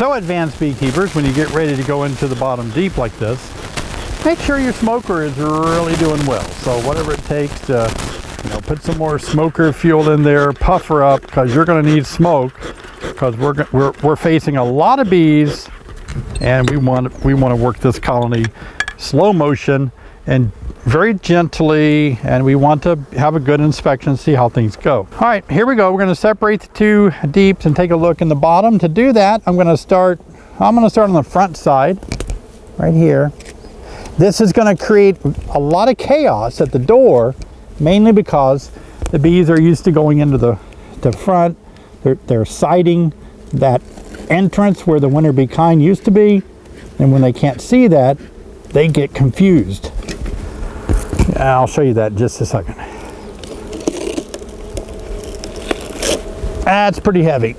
So advanced beekeepers, when you get ready to go into the bottom deep like this, make sure your smoker is really doing well. So whatever it takes to, put some more smoker fuel in there, puff her up, because you're going to need smoke, because we're facing a lot of bees, and we want to work this colony slow motion and very gently, and we want to have a good inspection, see how things go. All right, here we go. We're going to separate the two deeps and take a look in the bottom. To do that, I'm going to start on the front side, right here. This is going to create a lot of chaos at the door, mainly because the bees are used to going into the front. They're sighting that entrance where the winter bee kind used to be, and when they can't see that, they get confused. I'll show you that in just a second. That's pretty heavy.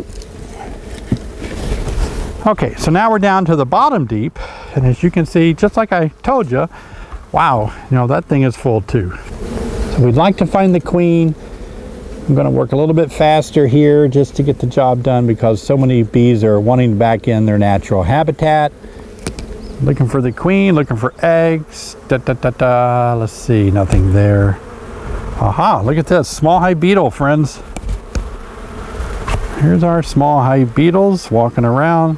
Okay, so now we're down to the bottom deep, and as you can see, just like I told you, wow, that thing is full too. So we'd like to find the queen. I'm going to work a little bit faster here just to get the job done, because so many bees are wanting back in their natural habitat. Looking for the queen, looking for eggs. Let's see, nothing there. Aha, look at this, small hive beetle, friends. Here's our small hive beetles walking around.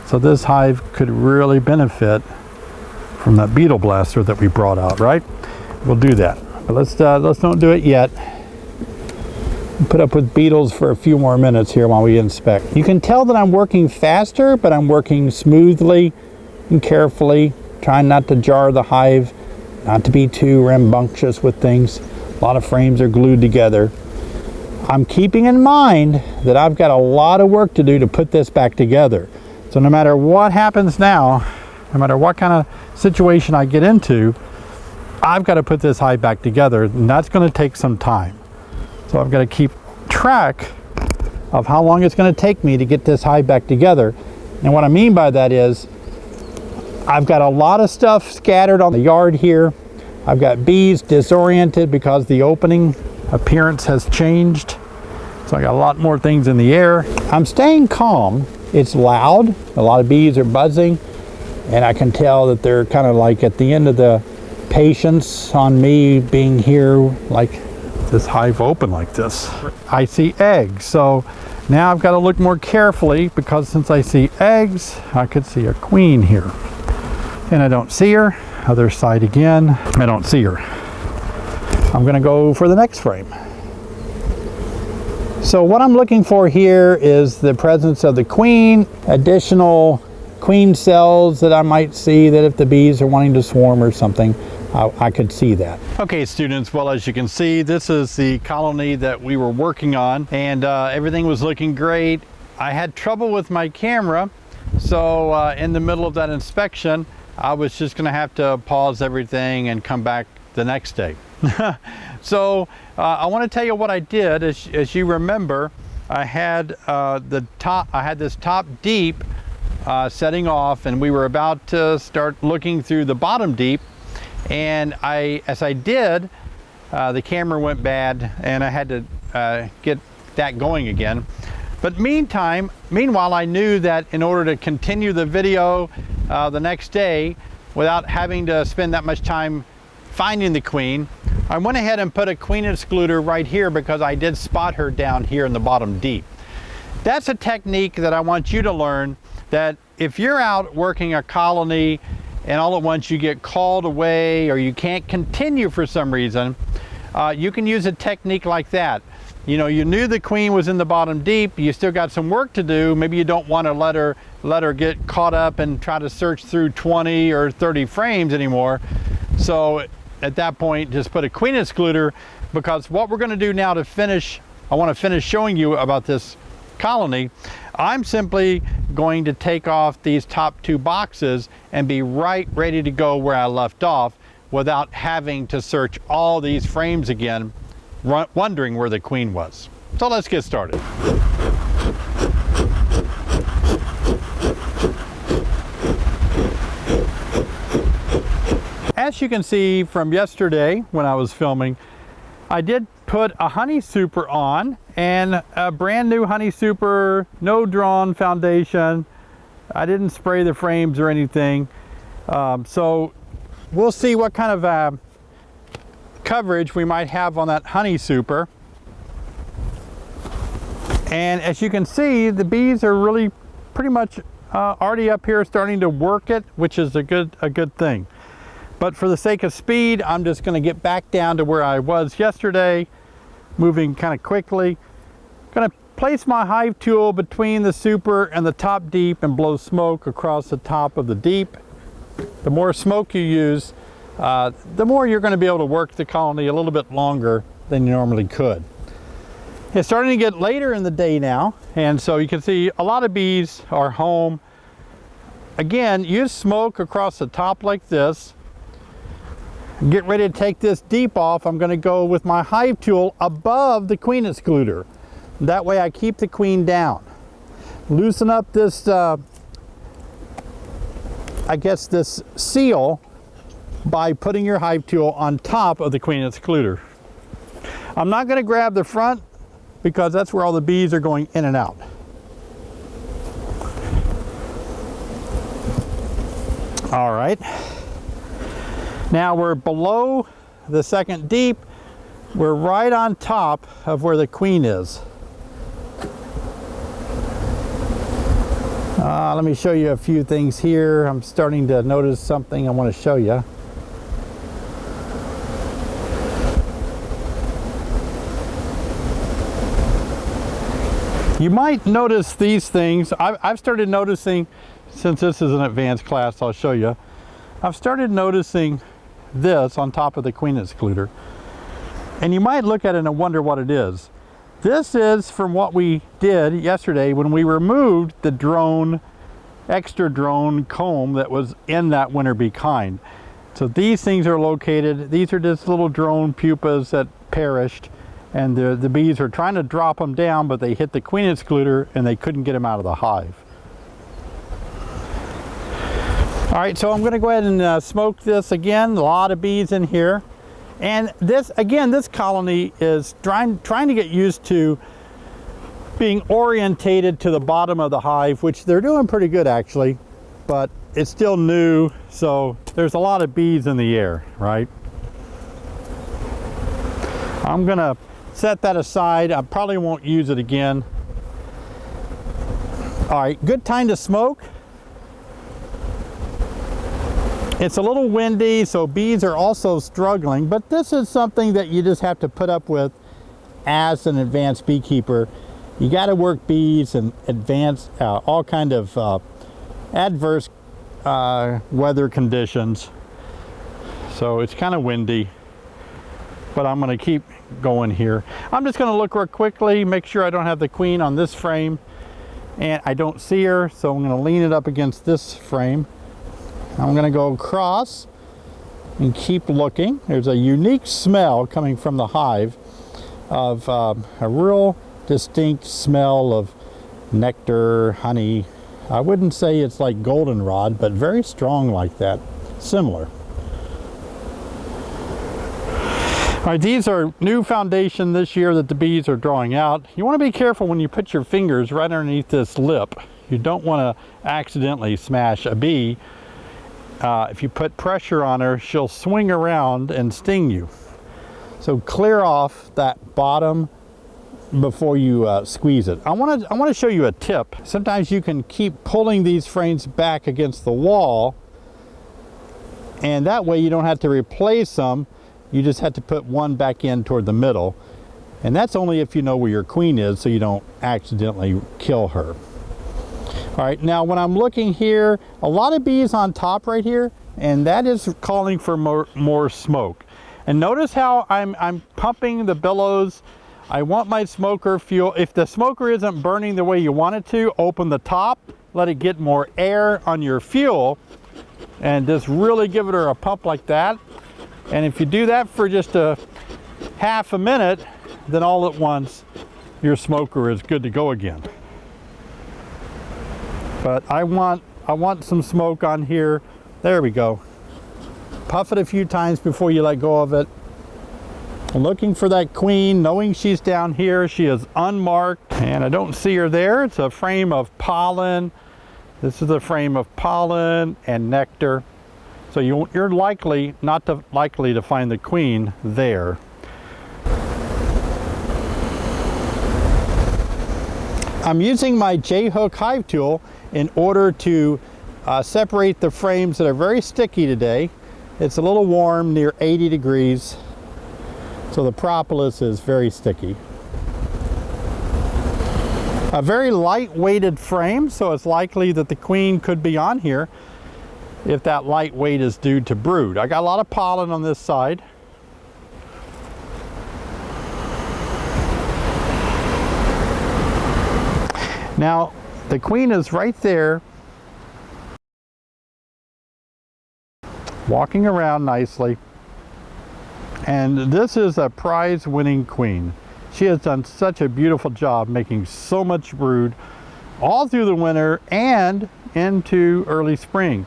So this hive could really benefit from that beetle blaster that we brought out, right? We'll do that, but let's don't do it yet. Put up with beetles for a few more minutes here while we inspect. You can tell that I'm working faster, but I'm working smoothly and carefully, trying not to jar the hive, not to be too rambunctious with things. A lot of frames are glued together. I'm keeping in mind that I've got a lot of work to do to put this back together. So no matter what happens now, no matter what kind of situation I get into, I've got to put this hive back together, and that's going to take some time. So I've got to keep track of how long it's going to take me to get this hive back together. And what I mean by that is, I've got a lot of stuff scattered on the yard here. I've got bees disoriented because the opening appearance has changed. So I got a lot more things in the air. I'm staying calm. It's loud. A lot of bees are buzzing. And I can tell that they're kind of like at the end of the patience on me being here, like this hive open like this. I see eggs, so now I've got to look more carefully, because since I see eggs, I could see a queen here. And I don't see her. Other side again, I don't see her. I'm going to go for the next frame. So what I'm looking for here is the presence of the queen, additional queen cells that I might see, that if the bees are wanting to swarm or something, I could see that. Okay, students, well, as you can see, this is the colony that we were working on, and everything was looking great. I had trouble with my camera, so in the middle of that inspection, I was just going to have to pause everything and come back the next day. So I want to tell you what I did. As you remember, I had this top deep setting off, and we were about to start looking through the bottom deep. And as I did, the camera went bad, and I had to get that going again. But meanwhile, I knew that in order to continue the video the next day without having to spend that much time finding the queen, I went ahead and put a queen excluder right here, because I did spot her down here in the bottom deep. That's a technique that I want you to learn, that if you're out working a colony and all at once you get called away or you can't continue for some reason, you can use a technique like that. You knew the queen was in the bottom deep, you still got some work to do. Maybe you don't want to let her get caught up and try to search through 20 or 30 frames anymore. So at that point, just put a queen excluder, because what we're going to do now to finish, I want to finish showing you about this colony. I'm simply going to take off these top two boxes and be right ready to go where I left off, without having to search all these frames again, wondering where the queen was. So let's get started. As you can see from yesterday when I was filming, I did put a honey super on, and a brand new honey super, no drawn foundation. I didn't spray the frames or anything. So we'll see what kind of coverage we might have on that honey super. And as you can see, the bees are really pretty much already up here starting to work it, which is a good thing. But for the sake of speed, I'm just going to get back down to where I was yesterday, moving kind of quickly. Going to place my hive tool between the super and the top deep and blow smoke across the top of the deep. The more smoke you use, the more you're going to be able to work the colony a little bit longer than you normally could. It's starting to get later in the day now, and so you can see a lot of bees are home. Again, use smoke across the top like this. Get ready to take this deep off. I'm going to go with my hive tool above the queen excluder. That way I keep the queen down. Loosen up this, I guess this seal by putting your hive tool on top of the queen excluder. I'm not going to grab the front because that's where all the bees are going in and out. All right. Now we're below the second deep. We're right on top of where the queen is. Let me show you a few things here. I'm starting to notice something I want to show you. You might notice these things. I've started noticing, since this is an advanced class, I'll show you. I've started noticing this on top of the queen excluder. And you might look at it and wonder what it is. This is from what we did yesterday when we removed the drone, extra drone comb that was in that winter bee kind. So these things are located, these are just little drone pupas that perished, and the bees are trying to drop them down, but they hit the queen excluder and they couldn't get them out of the hive. All right, so I'm going to go ahead and smoke this again. A lot of bees in here. And this, again, this colony is trying to get used to being orientated to the bottom of the hive, which they're doing pretty good actually, but it's still new, so there's a lot of bees in the air, right? I'm going to set that aside. I probably won't use it again. All right, good time to smoke. It's a little windy, so bees are also struggling, but this is something that you just have to put up with as an advanced beekeeper. You got to work bees and advance all kind of adverse weather conditions. So it's kind of windy, but I'm going to keep going here. I'm just going to look real quickly, make sure I don't have the queen on this frame, and I don't see her, so I'm going to lean it up against this frame. I'm going to go across and keep looking. There's a unique smell coming from the hive of a real distinct smell of nectar, honey. I wouldn't say it's like goldenrod, but very strong like that, similar. All right, these are new foundation this year that the bees are drawing out. You want to be careful when you put your fingers right underneath this lip. You don't want to accidentally smash a bee. If you put pressure on her, she'll swing around and sting you. So clear off that bottom before you squeeze it. I want to show you a tip. Sometimes you can keep pulling these frames back against the wall, and that way you don't have to replace them. You just have to put one back in toward the middle, and that's only if you know where your queen is, so you don't accidentally kill her. All right, now when I'm looking here, a lot of bees on top right here, and that is calling for more smoke. And notice how I'm pumping the billows. I want my smoker fuel. If the smoker isn't burning the way you want it to, open the top, let it get more air on your fuel, and just really give it a pump like that. And if you do that for just a half a minute, then all at once your smoker is good to go again. But I want some smoke on here. There we go. Puff it a few times before you let go of it. looking for that queen, knowing she's down here. She is unmarked, and I don't see her there. It's a frame of pollen. This is a frame of pollen and nectar. So you're likely, likely to find the queen there. I'm using my J-hook hive tool in order to separate the frames that are very sticky today. It's a little warm, near 80 degrees. So the propolis is very sticky. A very light-weighted frame, so it's likely that the queen could be on here if that light weight is due to brood. I got a lot of pollen on this side. Now, the queen is right there, walking around nicely. And this is a prize-winning queen. She has done such a beautiful job making so much brood all through the winter and into early spring.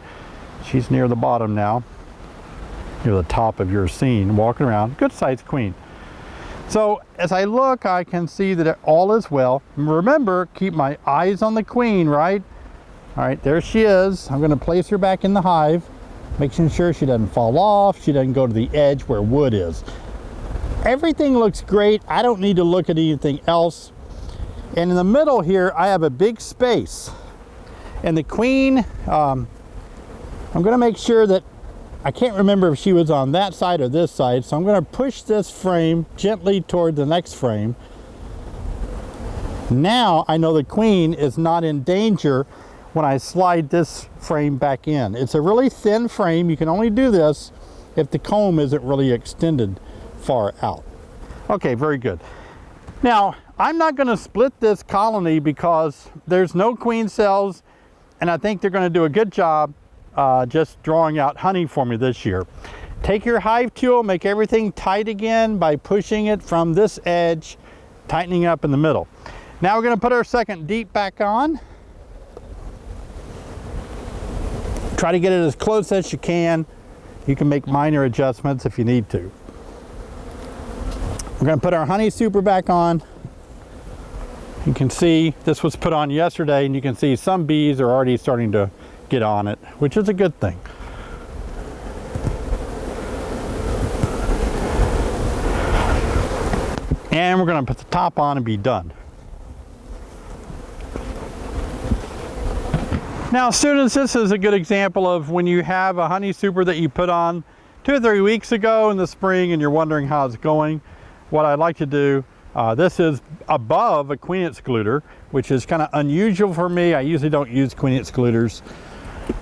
She's near the bottom now, near the top of your scene, walking around. Good sized queen. So as I look, I can see that all is well. Remember, keep my eyes on the queen, right? All right, there she is. I'm going to place her back in the hive, making sure she doesn't fall off, she doesn't go to the edge where wood is. Everything looks great. I don't need to look at anything else. And in the middle here, I have a big space. And the queen, I'm going to make sure that, I can't remember if she was on that side or this side, so I'm going to push this frame gently toward the next frame. Now I know the queen is not in danger when I slide this frame back in. It's a really thin frame. You can only do this if the comb isn't really extended far out. Okay, very good. Now, I'm not going to split this colony because there's no queen cells, and I think they're going to do a good job just drawing out honey for me this year. Take your hive tool, make everything tight again by pushing it from this edge, tightening up in the middle. Now we're going to put our second deep back on. Try to get it as close as you can. You can make minor adjustments if you need to. We're going to put our honey super back on. You can see this was put on yesterday, and you can see some bees are already starting to get on it, which is a good thing. And we're going to put the top on and be done. Now, students, this is a good example of when you have a honey super that you put on 2 or 3 weeks ago in the spring and you're wondering how it's going. What I'd like to do, this is above a queen excluder, which is kind of unusual for me. I usually don't use queen excluders.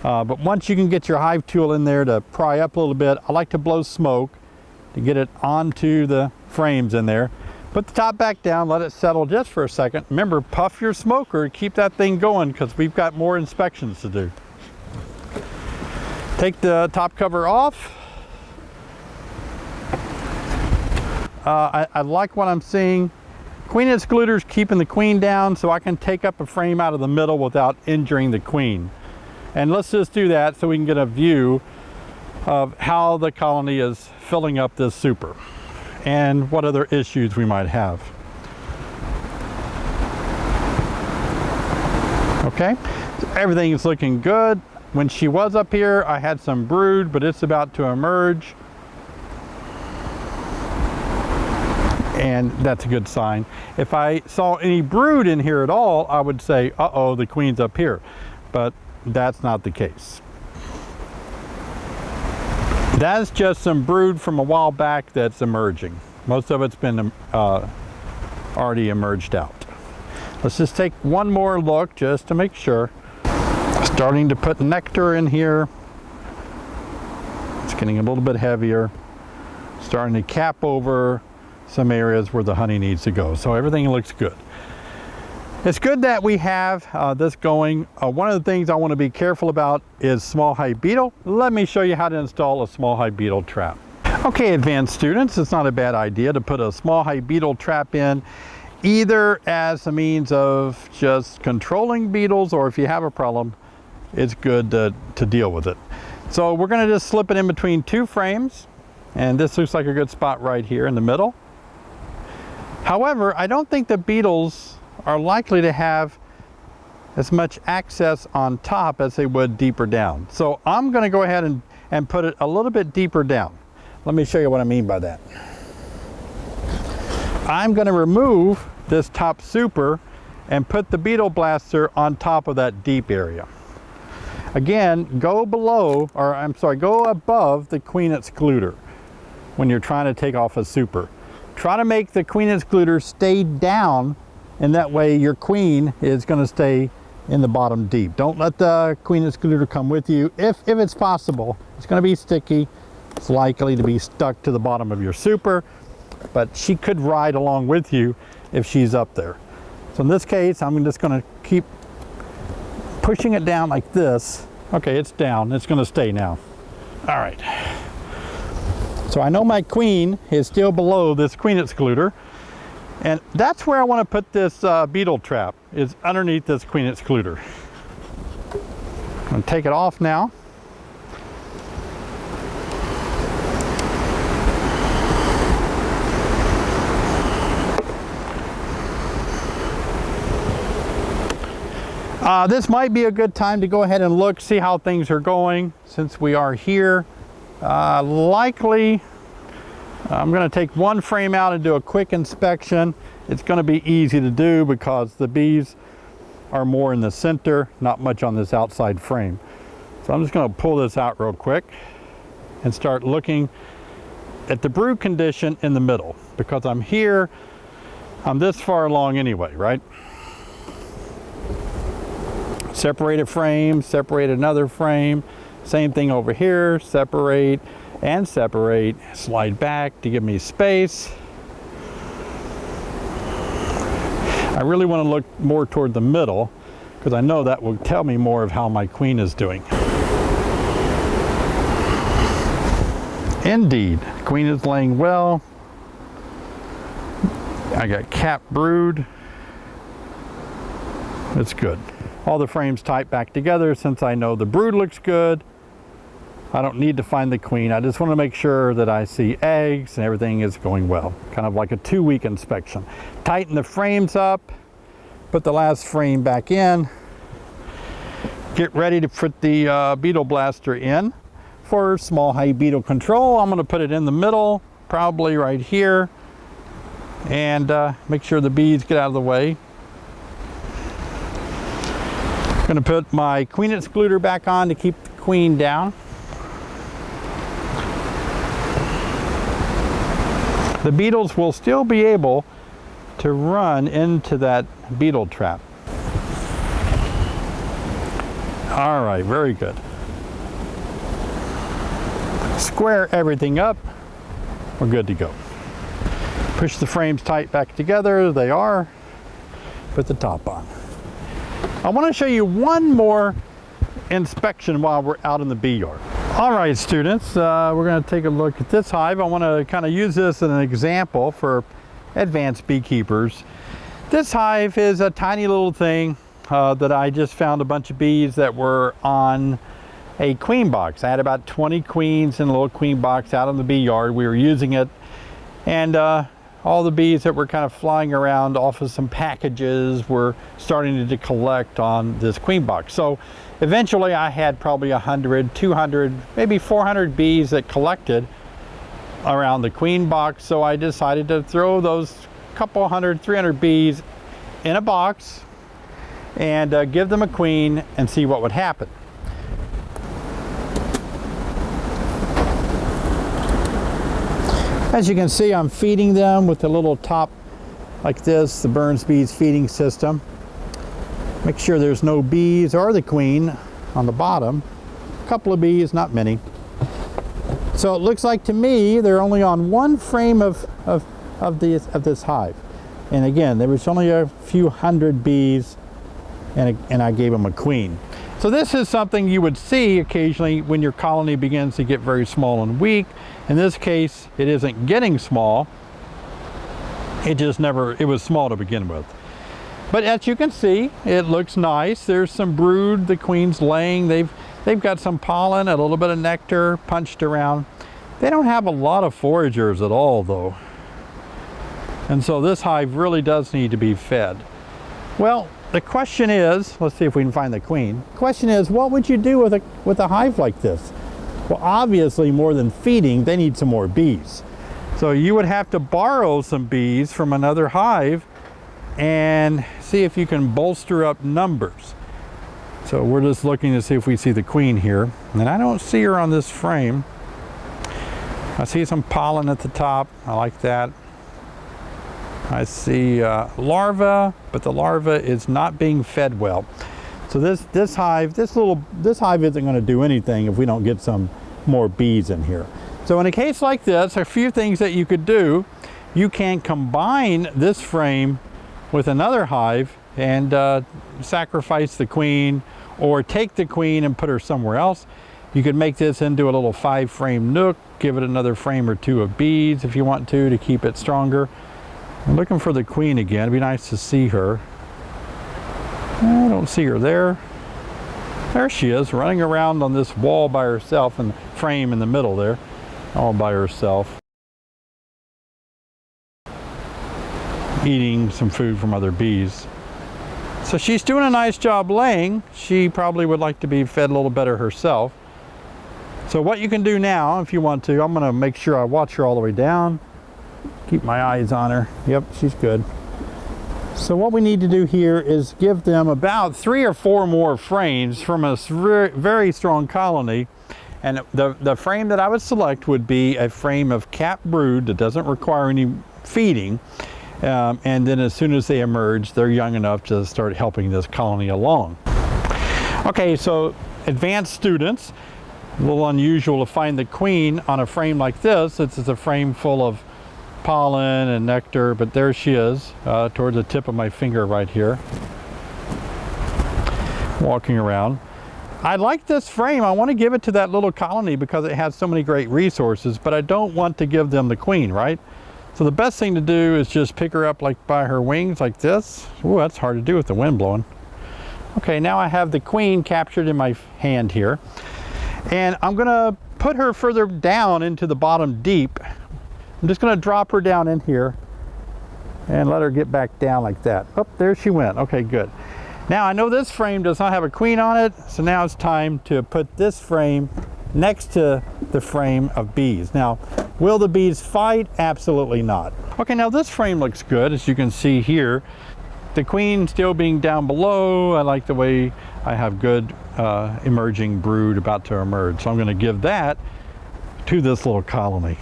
But once you can get your hive tool in there to pry up a little bit, I like to blow smoke to get it onto the frames in there. Put the top back down, let it settle just for a second. Remember, puff your smoker, keep that thing going because we've got more inspections to do. Take the top cover off. I like what I'm seeing. Queen excluder's keeping the queen down so I can take up a frame out of the middle without injuring the queen. And let's just do that so we can get a view of how the colony is filling up this super and what other issues we might have. Okay, so everything is looking good. When she was up here, I had some brood, but it's about to emerge. And that's a good sign. If I saw any brood in here at all, I would say, uh-oh, the queen's up here. But that's not the case. That's just some brood from a while back that's emerging. Most of it's been already emerged out. Let's just take one more look just to make sure. Starting to put nectar in here. It's getting a little bit heavier. Starting to cap over some areas where the honey needs to go. So everything looks good. It's good that we have this going. One of the things I want to be careful about is small hive beetle. Let me show you how to install a small hive beetle trap. Okay, advanced students, it's not a bad idea to put a small hive beetle trap in, either as a means of just controlling beetles, or if you have a problem, it's good to deal with it. So we're going to just slip it in between 2 frames. And this looks like a good spot right here in the middle. However, I don't think the beetles are likely to have as much access on top as they would deeper down. So I'm going to go ahead and put it a little bit deeper down. Let me show you what I mean by that. I'm going to remove this top super and put the beetle blaster on top of that deep area. Again, go below, or I'm sorry, go above the queen excluder when you're trying to take off a super. Try to make the queen excluder stay down, and that way your queen is going to stay in the bottom deep. Don't let the queen excluder come with you. If it's possible, it's going to be sticky. It's likely to be stuck to the bottom of your super, but she could ride along with you if she's up there. So in this case, I'm just going to keep pushing it down like this. Okay, it's down. It's going to stay now. All right. So I know my queen is still below this queen excluder, and that's where I want to put this beetle trap, is underneath this queen excluder. I'm going to take it off now. This might be a good time to go ahead and look, see how things are going since we are here. Likely, I'm going to take one frame out and do a quick inspection. It's going to be easy to do because the bees are more in the center, not much on this outside frame. So I'm just going to pull this out real quick and start looking at the brood condition in the middle, because I'm here, I'm this far along anyway, right? Separate a frame, separate another frame, same thing over here, separate and separate, slide back to give me space. I really want to look more toward the middle because I know that will tell me more of how my queen is doing. Indeed, queen is laying well. I got capped brood. It's good. All the frames tight back together since I know the brood looks good. I don't need to find the queen. I just want to make sure that I see eggs and everything is going well. Kind of like a 2-week inspection. Tighten the frames up, put the last frame back in, get ready to put the beetle blaster in for small hive beetle control. I'm going to put it in the middle, probably right here, and make sure the bees get out of the way. I'm going to put my queen excluder back on to keep the queen down. The beetles will still be able to run into that beetle trap. All right, very good. Square everything up. We're good to go. Push the frames tight back together. They are. Put the top on. I want to show you one more inspection while we're out in the bee yard. All right, students, we're going to take a look at this hive. I want to kind of use this as an example for advanced beekeepers. This hive is a tiny little thing that I just found a bunch of bees that were on a queen box. I had about 20 queens in a little queen box out in the bee yard. We were using it, and all the bees that were kind of flying around off of some packages were starting to collect on this queen box. So eventually I had probably 100, 200, maybe 400 bees that collected around the queen box. So I decided to throw those couple hundred, 300 bees in a box and give them a queen and see what would happen. As you can see, I'm feeding them with a little top like this, the Burns Bees feeding system. Make sure there's no bees or the queen on the bottom. A couple of bees, not many. So it looks like to me they're only on one frame of this hive. And again, there was only a few hundred bees, and I gave them a queen. So this is something you would see occasionally when your colony begins to get very small and weak. In this case, it isn't getting small. It was small to begin with. But as you can see, it looks nice. There's some brood the queen's laying. They've got some pollen, a little bit of nectar punched around. They don't have a lot of foragers at all though. And so this hive really does need to be fed. Well, the question is, let's see if we can find the queen. The question is, what would you do with a hive like this? Well, obviously more than feeding, they need some more bees. So you would have to borrow some bees from another hive and see if you can bolster up numbers. So we're just looking to see if we see the queen here. And I don't see her on this frame. I see some pollen at the top. I like that. I see larva, but the larva is not being fed well. So this hive isn't going to do anything if we don't get some more bees in here. So in a case like this, a few things that you could do. You can combine this frame with another hive and sacrifice the queen, or take the queen and put her somewhere else. You could make this into a little 5-frame nook, give it another frame or 2 of bees if you want to keep it stronger. I'm looking for the queen again. It'd be nice to see her. I don't see her there. There she is, running around on this wall by herself, and the frame in the middle there, all by herself. Eating some food from other bees. So she's doing a nice job laying. She probably would like to be fed a little better herself. So what you can do now, if you want to, I'm going to make sure I watch her all the way down. Keep my eyes on her. Yep, she's good. So what we need to do here is give them about 3 or 4 more frames from a very strong colony. And the frame that I would select would be a frame of capped brood that doesn't require any feeding. And then as soon as they emerge, they're young enough to start helping this colony along. Okay, so advanced students, a little unusual to find the queen on a frame like this. It's a frame full of pollen and nectar, but there she is, towards the tip of my finger right here, walking around. I like this frame. I want to give it to that little colony because it has so many great resources, but I don't want to give them the queen, right? So the best thing to do is just pick her up like by her wings like this. Ooh, that's hard to do with the wind blowing. Okay, now I have the queen captured in my hand here. And I'm gonna put her further down into the bottom deep. I'm just gonna drop her down in here and let her get back down like that. Oh, there she went. Okay, good. Now I know this frame does not have a queen on it, so now it's time to put this frame next to the frame of bees. Now, will the bees fight? Absolutely not. Okay, now this frame looks good, as you can see here. The queen still being down below. I like the way I have good emerging brood about to emerge. So I'm gonna give that to this little colony.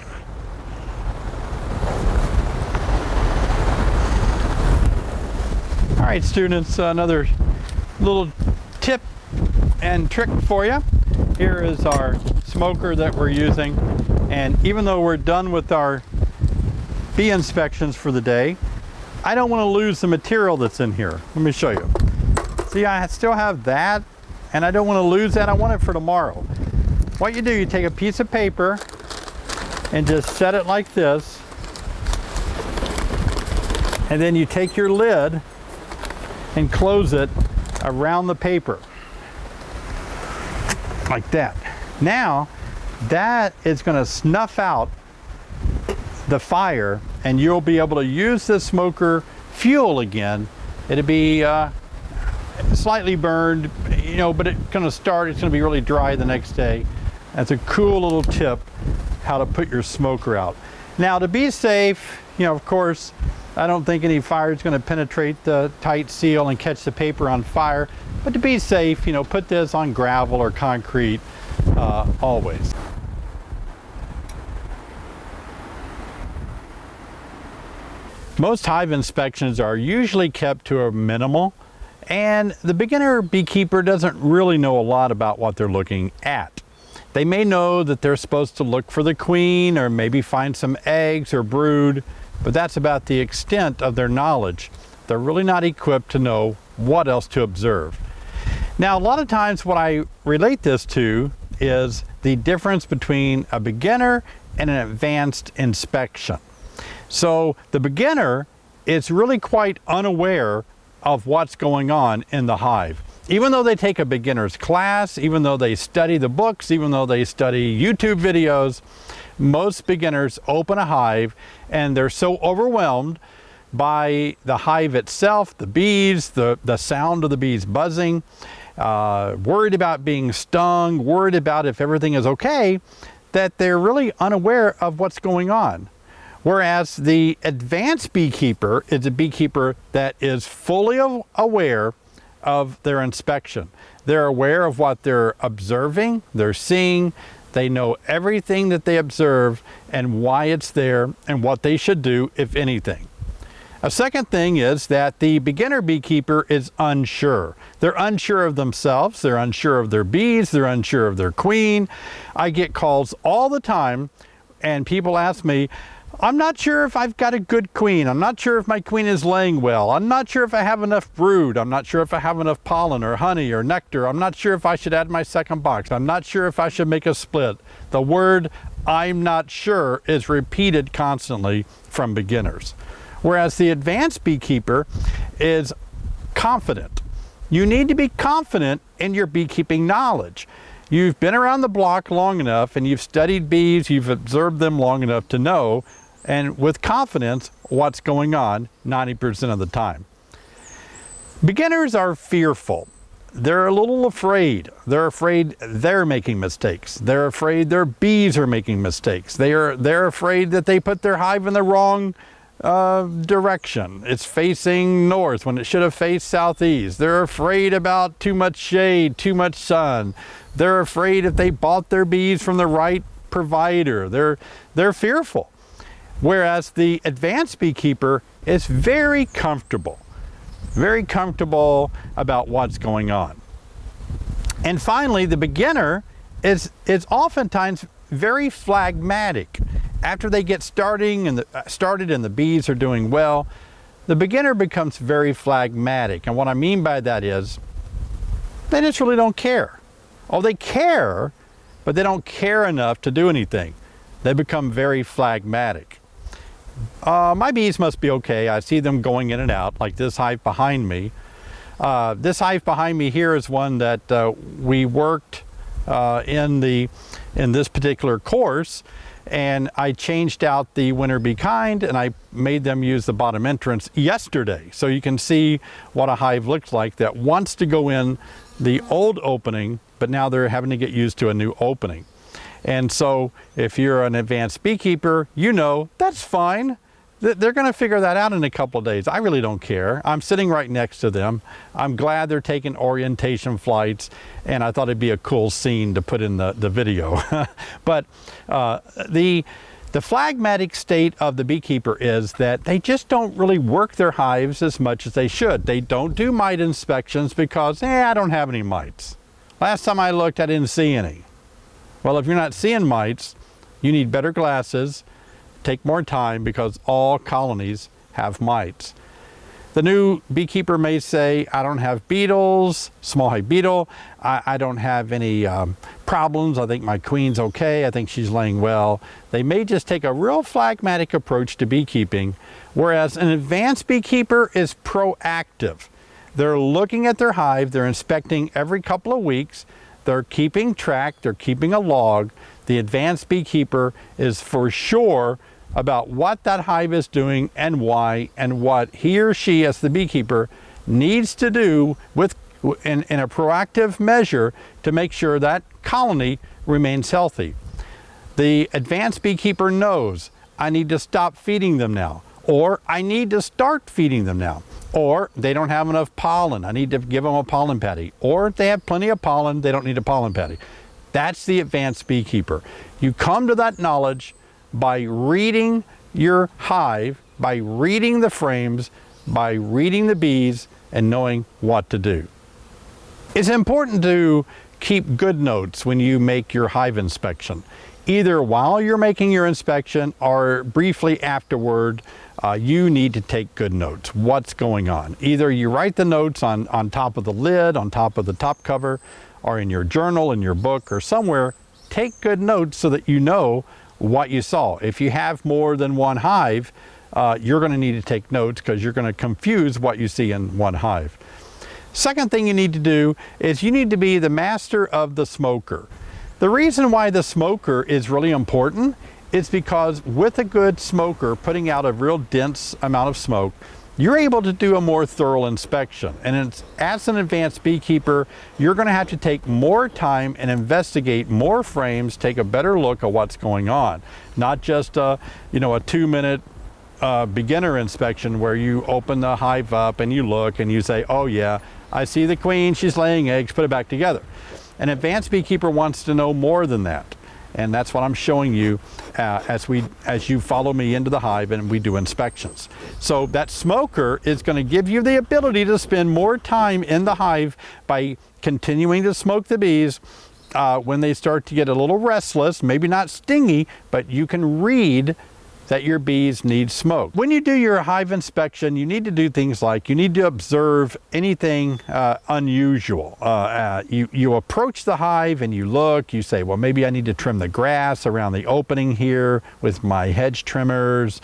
All right, students, another little tip and trick for you. Here is our smoker that we're using, and even though we're done with our bee inspections for the day, I don't want to lose the material that's in here. Let me show you. See, I still have that, and I don't want to lose that. I want it for tomorrow. What you do, you take a piece of paper and just set it like this, and then you take your lid and close it around the paper like that. Now that is going to snuff out the fire, and you'll be able to use this smoker fuel again. It'll be slightly burned, you know, but it's going to be really dry the next day. That's a cool little tip how to put your smoker out. Now, to be safe, you know, of course, I don't think any fire is going to penetrate the tight seal and catch the paper on fire, but to be safe, you know, put this on gravel or concrete always. Most hive inspections are usually kept to a minimal, and the beginner beekeeper doesn't really know a lot about what they're looking at. They may know that they're supposed to look for the queen or maybe find some eggs or brood, but that's about the extent of their knowledge. They're really not equipped to know what else to observe. Now, a lot of times what I relate this to is the difference between a beginner and an advanced inspection. So the beginner is really quite unaware of what's going on in the hive. Even though they take a beginner's class, even though they study the books, even though they study YouTube videos, most beginners open a hive and they're so overwhelmed by the hive itself, the bees, the sound of the bees buzzing, worried about being stung, worried about if everything is okay, that they're really unaware of what's going on. Whereas the advanced beekeeper is a beekeeper that is fully aware of their inspection. They're aware of what they're observing, they're seeing, they know everything that they observe and why it's there and what they should do, if anything. A second thing is that the beginner beekeeper is unsure. They're unsure of themselves, they're unsure of their bees, they're unsure of their queen. I get calls all the time and people ask me, I'm not sure if I've got a good queen. I'm not sure if my queen is laying well. I'm not sure if I have enough brood. I'm not sure if I have enough pollen or honey or nectar. I'm not sure if I should add my second box. I'm not sure if I should make a split. The word "I'm not sure" is repeated constantly from beginners. Whereas the advanced beekeeper is confident. You need to be confident in your beekeeping knowledge. You've been around the block long enough and you've studied bees, you've observed them long enough to know, and with confidence, what's going on 90% of the time. Beginners are fearful. They're a little afraid. They're afraid they're making mistakes. They're afraid their bees are making mistakes. They're afraid that they put their hive in the wrong direction. It's facing north when it should have faced southeast. They're afraid about too much shade, too much sun. They're afraid if they bought their bees from the right provider. They're fearful. Whereas the advanced beekeeper is very comfortable about what's going on. And finally, the beginner is oftentimes very phlegmatic. After they get started and the bees are doing well, the beginner becomes very phlegmatic. And what I mean by that is they just really don't care. Oh, they care, but they don't care enough to do anything. They become very phlegmatic. My bees must be okay. I see them going in and out, like this hive behind me. This hive behind me here is one that we worked in this particular course, and I changed out the winter bee kind and I made them use the bottom entrance yesterday. So you can see what a hive looks like that wants to go in the old opening, but now they're having to get used to a new opening. And so if you're an advanced beekeeper, you know that's fine. They're going to figure that out in a couple of days. I really don't care. I'm sitting right next to them. I'm glad they're taking orientation flights, and I thought it'd be a cool scene to put in the video. But the phlegmatic state of the beekeeper is that they just don't really work their hives as much as they should. They don't do mite inspections because, I don't have any mites. Last time I looked, I didn't see any. Well, if you're not seeing mites, you need better glasses. Take more time because all colonies have mites. The new beekeeper may say, I don't have beetles, small hive beetle. I don't have any problems. I think my queen's okay. I think she's laying well. They may just take a real phlegmatic approach to beekeeping, whereas an advanced beekeeper is proactive. They're looking at their hive. They're inspecting every couple of weeks. They're keeping track, they're keeping a log. The advanced beekeeper is for sure about what that hive is doing and why, and what he or she as the beekeeper needs to do in a proactive measure to make sure that colony remains healthy. The advanced beekeeper knows, I need to stop feeding them now, or I need to start feeding them now. Or they don't have enough pollen, I need to give them a pollen patty. Or if they have plenty of pollen, they don't need a pollen patty. That's the advanced beekeeper. You come to that knowledge by reading your hive, by reading the frames, by reading the bees, and knowing what to do. It's important to keep good notes when you make your hive inspection. Either while you're making your inspection or briefly afterward, you need to take good notes. What's going on? Either you write the notes on top of the lid, on top of the top cover, or in your journal, in your book, or somewhere. Take good notes so that you know what you saw. If you have more than one hive, you're going to need to take notes because you're going to confuse what you see in one hive. Second thing you need to do is you need to be the master of the smoker. The reason why the smoker is really important It's because with a good smoker putting out a real dense amount of smoke, you're able to do a more thorough inspection. And as an advanced beekeeper, you're going to have to take more time and investigate more frames, take a better look at what's going on. Not just a 2-minute beginner inspection where you open the hive up and you look and you say, oh yeah, I see the queen, she's laying eggs, put it back together. An advanced beekeeper wants to know more than that. And that's what I'm showing you as you follow me into the hive and we do inspections. So that smoker is going to give you the ability to spend more time in the hive by continuing to smoke the bees when they start to get a little restless, maybe not stingy, but you can read that your bees need smoke. When you do your hive inspection, you need to do things like you need to observe anything unusual. You approach the hive and you look, you say, well, maybe I need to trim the grass around the opening here with my hedge trimmers.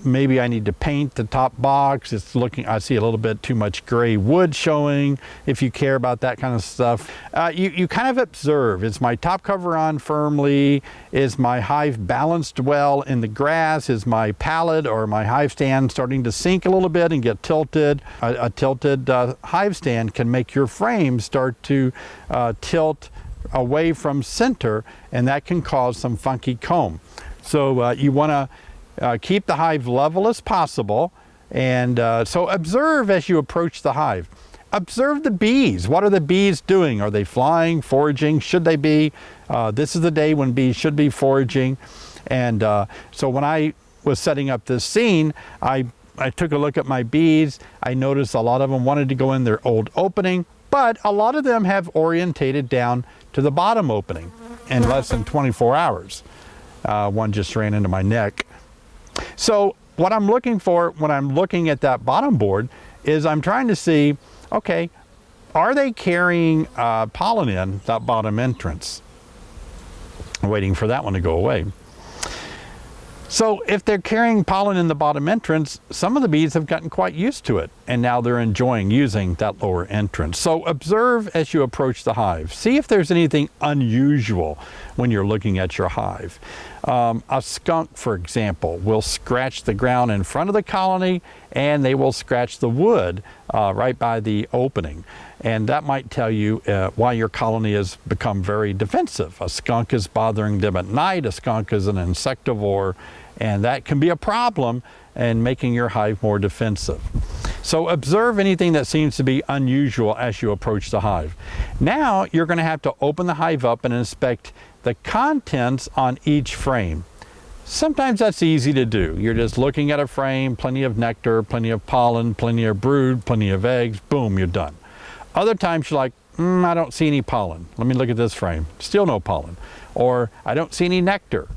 Maybe I need to paint the top box. I see a little bit too much gray wood showing, if you care about that kind of stuff. You kind of observe, is my top cover on firmly? Is my hive balanced well in the grass? Is my pallet or my hive stand starting to sink a little bit and get tilted? A tilted hive stand can make your frame start to tilt away from center, and that can cause some funky comb. So you want to keep the hive level as possible, and so observe as you approach the hive. Observe the bees. What are the bees doing? Are they flying, foraging? Should they be? This is the day when bees should be foraging. And so when I was setting up this scene, I took a look at my bees. I noticed a lot of them wanted to go in their old opening, but a lot of them have orientated down to the bottom opening in less than 24 hours. One just ran into my neck. So what I'm looking for when I'm looking at that bottom board is I'm trying to see, okay, are they carrying pollen in that bottom entrance? I'm waiting for that one to go away. So if they're carrying pollen in the bottom entrance, some of the bees have gotten quite used to it, and now they're enjoying using that lower entrance. So observe as you approach the hive. See if there's anything unusual when you're looking at your hive. A skunk, for example, will scratch the ground in front of the colony, and they will scratch the wood right by the opening. And that might tell you why your colony has become very defensive. A skunk is bothering them at night. A skunk is an insectivore, and that can be a problem in making your hive more defensive. So observe anything that seems to be unusual as you approach the hive. Now you're going to have to open the hive up and inspect the contents on each frame. Sometimes that's easy to do. You're just looking at a frame, plenty of nectar, plenty of pollen, plenty of brood, plenty of eggs, boom, you're done. Other times you're like, I don't see any pollen. Let me look at this frame. Still no pollen. Or I don't see any nectar.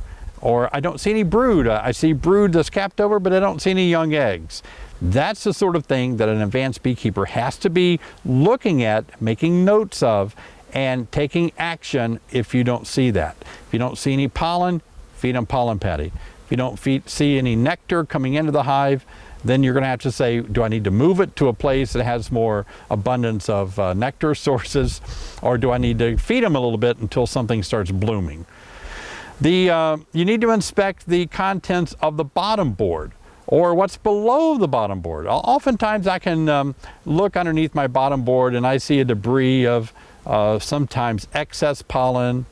Or I don't see any brood. I see brood that's capped over, but I don't see any young eggs. That's the sort of thing that an advanced beekeeper has to be looking at, making notes of, and taking action if you don't see that. If you don't see any pollen, feed them pollen patty. If you don't see any nectar coming into the hive, then you're going to have to say, do I need to move it to a place that has more abundance of nectar sources, or do I need to feed them a little bit until something starts blooming? You need to inspect the contents of the bottom board, or what's below the bottom board. Oftentimes I can look underneath my bottom board and I see a debris of sometimes excess pollen.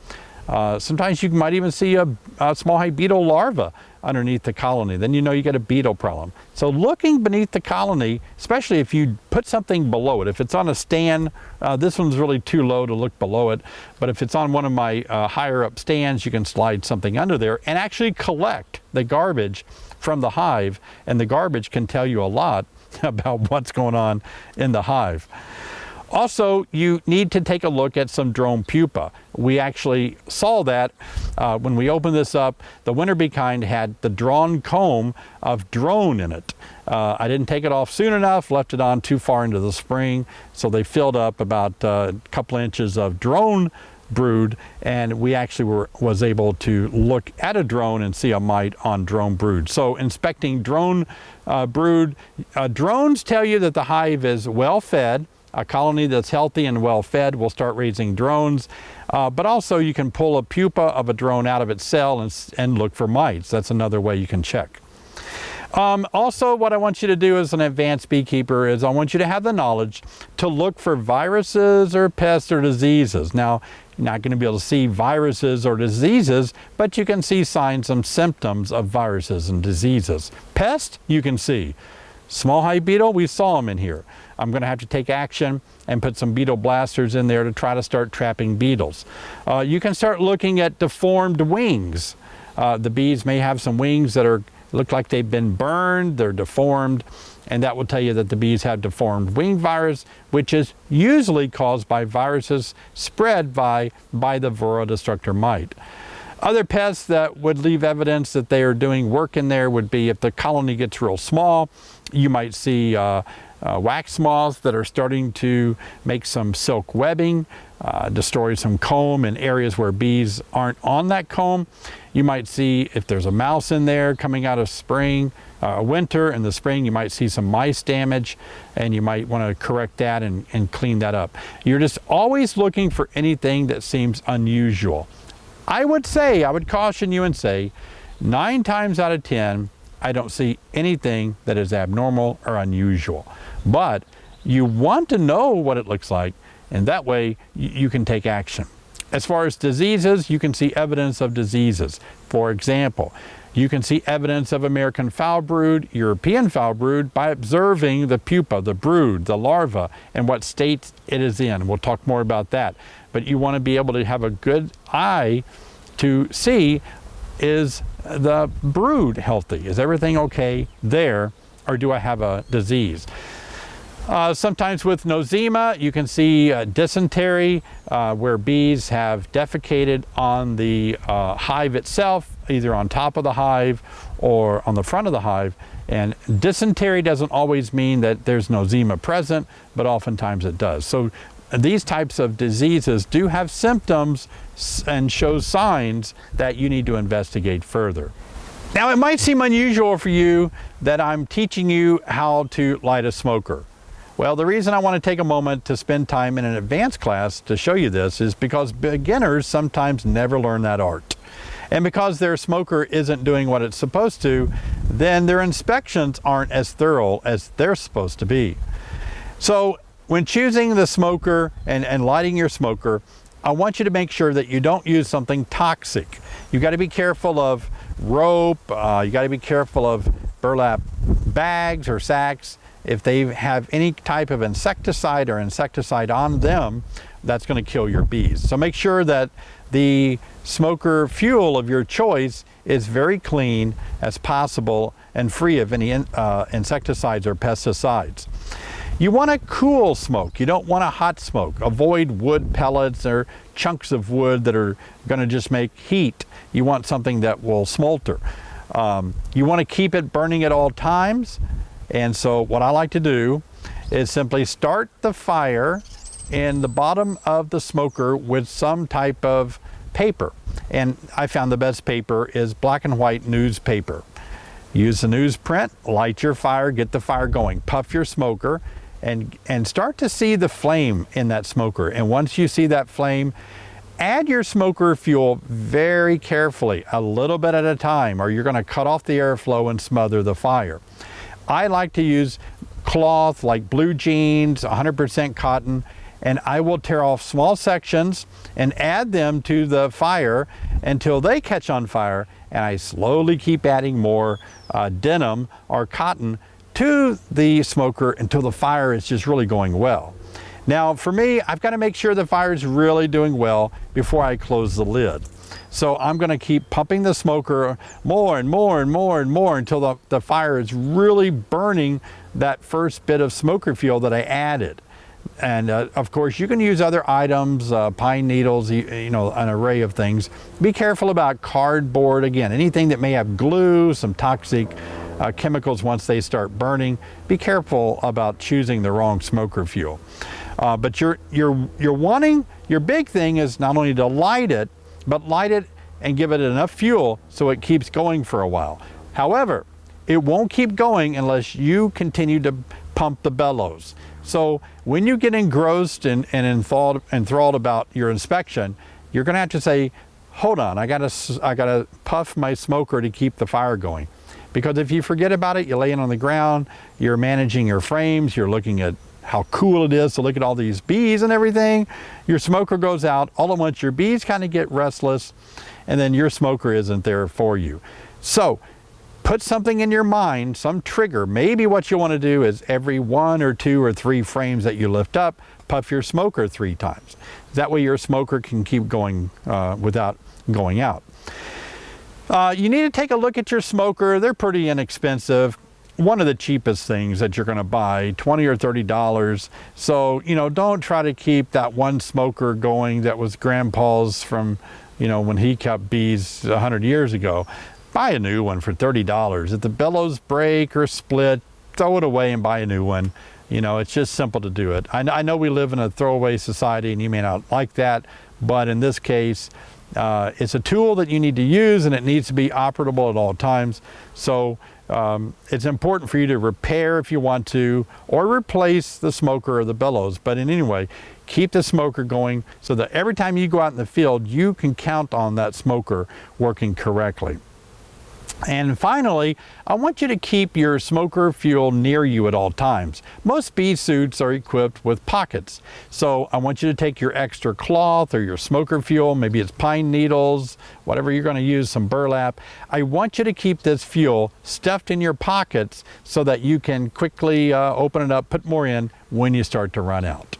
Sometimes you might even see a small hive beetle larva underneath the colony. Then you know you get a beetle problem. So looking beneath the colony, especially if you put something below it, if it's on a stand, this one's really too low to look below it, but if it's on one of my higher up stands, you can slide something under there and actually collect the garbage from the hive, and the garbage can tell you a lot about what's going on in the hive. Also, you need to take a look at some drone pupa. We actually saw that when we opened this up. The winter bee kind had the drawn comb of drone in it. I didn't take it off soon enough, left it on too far into the spring, so they filled up about a couple inches of drone brood, and we actually was able to look at a drone and see a mite on drone brood. So inspecting drone brood, drones tell you that the hive is well fed, A colony that's healthy and well fed will start raising drones, but also you can pull a pupa of a drone out of its cell and look for mites. That's another way you can check. Also, what I want you to do as an advanced beekeeper is I want you to have the knowledge to look for viruses or pests or diseases. Now, you're not going to be able to see viruses or diseases, but you can see signs and symptoms of viruses and diseases. Pest, you can see. Small hive beetle, we saw them in here. I'm going to have to take action and put some beetle blasters in there to try to start trapping beetles. You can start looking at deformed wings. The bees may have some wings that look like they've been burned, they're deformed, and that will tell you that the bees have deformed wing virus, which is usually caused by viruses spread by the Varroa destructor mite. Other pests that would leave evidence that they are doing work in there would be if the colony gets real small, you might see wax moths that are starting to make some silk webbing, destroy some comb in areas where bees aren't on that comb. You might see if there's a mouse in there coming out of spring, winter. In the spring you might see some mice damage, and you might want to correct that and clean that up. You're just always looking for anything that seems unusual. I would caution you and say 9 times out of 10 I don't see anything that is abnormal or unusual. But you want to know what it looks like, and that way you can take action. As far as diseases, you can see evidence of diseases. For example, you can see evidence of American foul brood, European foul brood by observing the pupa, the brood, the larva, and what state it is in. We'll talk more about that. But you want to be able to have a good eye to see, is the brood healthy? Is everything okay there, or do I have a disease? Sometimes with nosema, you can see dysentery, where bees have defecated on the hive itself, either on top of the hive or on the front of the hive. And dysentery doesn't always mean that there's nosema present, but oftentimes it does. So these types of diseases do have symptoms and show signs that you need to investigate further. Now, it might seem unusual for you that I'm teaching you how to light a smoker. Well, the reason I want to take a moment to spend time in an advanced class to show you this is because beginners sometimes never learn that art. And because their smoker isn't doing what it's supposed to, then their inspections aren't as thorough as they're supposed to be. So when choosing the smoker and lighting your smoker, I want you to make sure that you don't use something toxic. You've got to be careful of rope, you got to be careful of burlap bags or sacks. If they have any type of insecticide or insecticide on them, that's going to kill your bees. So make sure that the smoker fuel of your choice is very clean as possible and free of any insecticides or pesticides. You want a cool smoke. You don't want a hot smoke. Avoid wood pellets or chunks of wood that are going to just make heat. You want something that will smolter. You want to keep it burning at all times. And so what I like to do is simply start the fire in the bottom of the smoker with some type of paper. And I found the best paper is black and white newspaper. Use the newsprint, light your fire, get the fire going, puff your smoker, and start to see the flame in that smoker. And once you see that flame, add your smoker fuel very carefully, a little bit at a time, or you're going to cut off the airflow and smother the fire. I like to use cloth like blue jeans, 100% cotton, and I will tear off small sections and add them to the fire until they catch on fire, and I slowly keep adding more denim or cotton to the smoker until the fire is just really going well. Now for me, I've got to make sure the fire is really doing well before I close the lid. So I'm going to keep pumping the smoker more and more and more and more until the fire is really burning that first bit of smoker fuel that I added. And of course you can use other items, pine needles, you know, an array of things. Be careful about cardboard, again, anything that may have glue, some toxic chemicals once they start burning. Be careful about choosing the wrong smoker fuel. But you're wanting, your big thing is not only to light it, but light it and give it enough fuel so it keeps going for a while. However, it won't keep going unless you continue to pump the bellows. So when you get engrossed and enthralled about your inspection, you're going to have to say, hold on, I gotta puff my smoker to keep the fire going. Because if you forget about it, you lay it on the ground, you're managing your frames, you're looking at how cool it is to look at all these bees and everything. Your smoker goes out, all at once your bees kind of get restless, and then your smoker isn't there for you. So put something in your mind, some trigger. Maybe what you want to do is every 1 or 2 or 3 frames that you lift up, puff your smoker 3 times. That way your smoker can keep going without going out. You need to take a look at your smoker. They're pretty inexpensive. One of the cheapest things that you're going to buy, $20 or $30. So, you know, don't try to keep that one smoker going that was grandpa's from, you know, when he kept bees 100 years ago. Buy a new one for $30. If the bellows break or split, throw it away and buy a new one. You know, it's just simple to do it. I know we live in a throwaway society and you may not like that, but in this case, it's a tool that you need to use and it needs to be operable at all times. So it's important for you to repair if you want to, or replace the smoker or the bellows. But in any way, keep the smoker going so that every time you go out in the field, you can count on that smoker working correctly. And finally, I want you to keep your smoker fuel near you at all times. Most bee suits are equipped with pockets. So I want you to take your extra cloth or your smoker fuel, maybe it's pine needles, whatever you're going to use, some burlap. I want you to keep this fuel stuffed in your pockets so that you can quickly open it up, put more in when you start to run out.